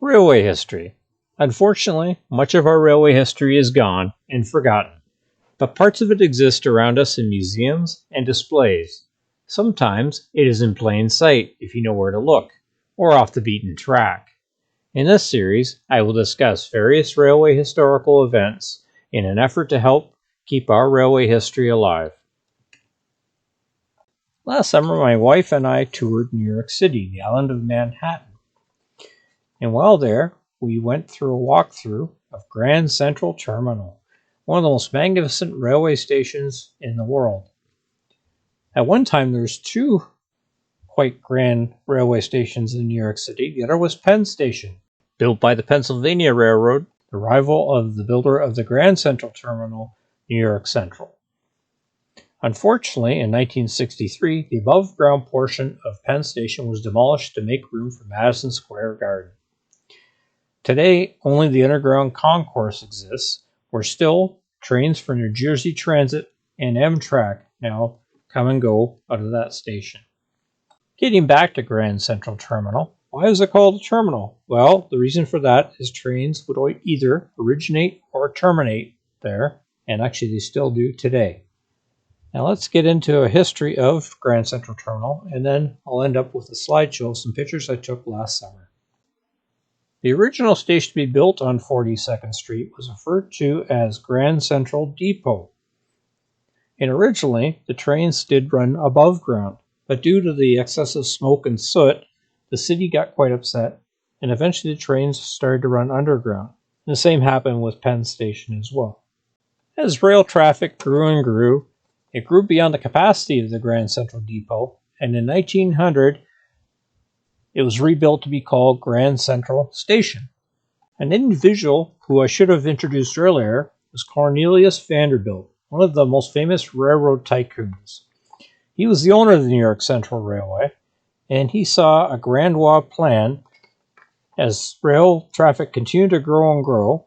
Railway history. Unfortunately, much of our railway history is gone and forgotten, but parts of it exist around us in museums and displays. Sometimes it is in plain sight if you know where to look, or off the beaten track. In this series, I will discuss various railway historical events in an effort to help keep our railway history alive. Last summer, my wife and I toured New York City, the island of Manhattan. And while there, we went through a walkthrough of Grand Central Terminal, one of the most magnificent railway stations in the world. At one time, there was two quite grand railway stations in New York City. The other was Penn Station, built by the Pennsylvania Railroad, the rival of the builder of the Grand Central Terminal, New York Central. Unfortunately, in 1963, the above-ground portion of Penn Station was demolished to make room for Madison Square Garden. Today, only the underground concourse exists, where still trains for New Jersey Transit and Amtrak now come and go out of that station. Getting back to Grand Central Terminal, why is it called a terminal? Well, the reason for that is trains would either originate or terminate there, and actually they still do today. Now let's get into a history of Grand Central Terminal, and then I'll end up with a slideshow of some pictures I took last summer. The original station to be built on 42nd Street was referred to as Grand Central Depot. And originally, the trains did run above ground, but due to the excessive smoke and soot, the city got quite upset, and eventually the trains started to run underground. And the same happened with Penn Station as well. As rail traffic grew and grew, it grew beyond the capacity of the Grand Central Depot, and in 1900, it was rebuilt to be called Grand Central Station. An individual who I should have introduced earlier was Cornelius Vanderbilt, one of the most famous railroad tycoons. He was the owner of the New York Central Railway, and he saw a Grandois plan. As rail traffic continued to grow and grow,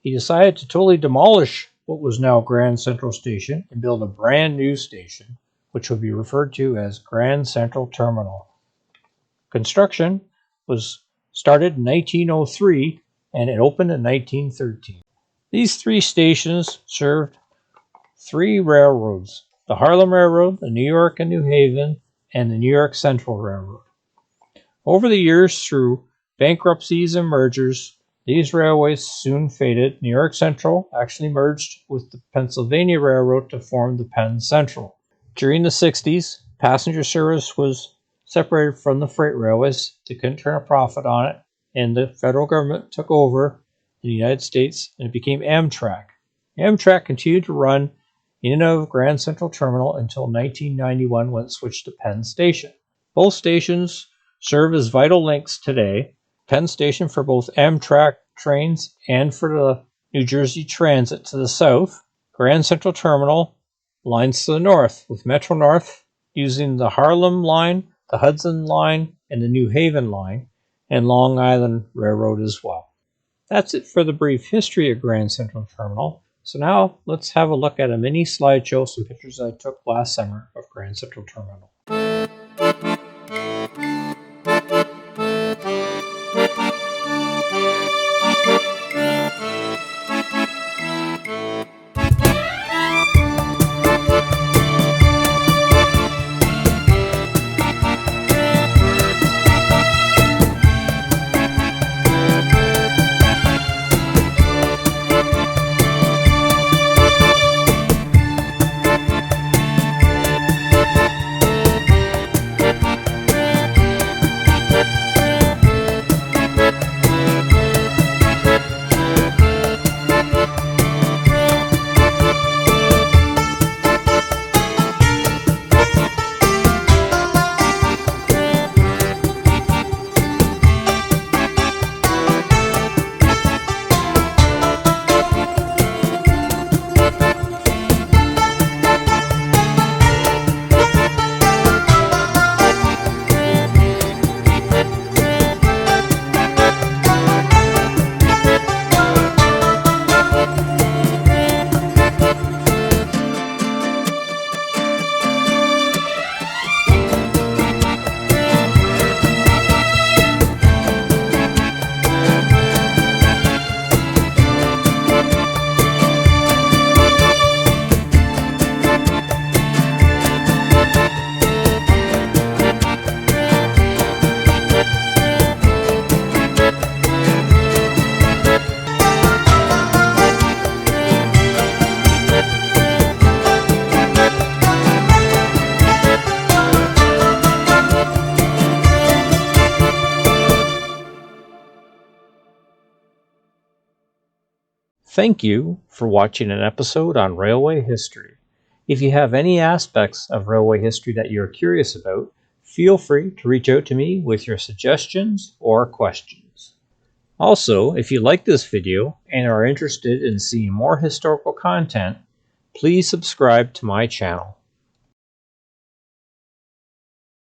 he decided to totally demolish what was now Grand Central Station and build a brand new station, which would be referred to as Grand Central Terminal. Construction was started in 1903 and it opened in 1913. These three stations served three railroads: the Harlem Railroad, the New York and New Haven, and the New York Central Railroad. Over the years, through bankruptcies and mergers, these railways soon faded. New York Central actually merged with the Pennsylvania Railroad to form the Penn Central. During the 60s, passenger service was separated from the freight railways. They couldn't turn a profit on it, and the federal government took over in the United States, and it became Amtrak. Amtrak continued to run in and out of Grand Central Terminal until 1991 when it switched to Penn Station. Both stations serve as vital links today. Penn Station for both Amtrak trains and for the New Jersey Transit to the south. Grand Central Terminal lines to the north, with Metro North using the Harlem line, the Hudson line, and the New Haven line, and Long Island Railroad as well. That's it for the brief history of Grand Central Terminal. So now let's have a look at a mini slideshow, some pictures I took last summer of Grand Central Terminal. Thank you for watching an episode on railway history. If you have any aspects of railway history that you're curious about, feel free to reach out to me with your suggestions or questions. Also, if you like this video and are interested in seeing more historical content, please subscribe to my channel.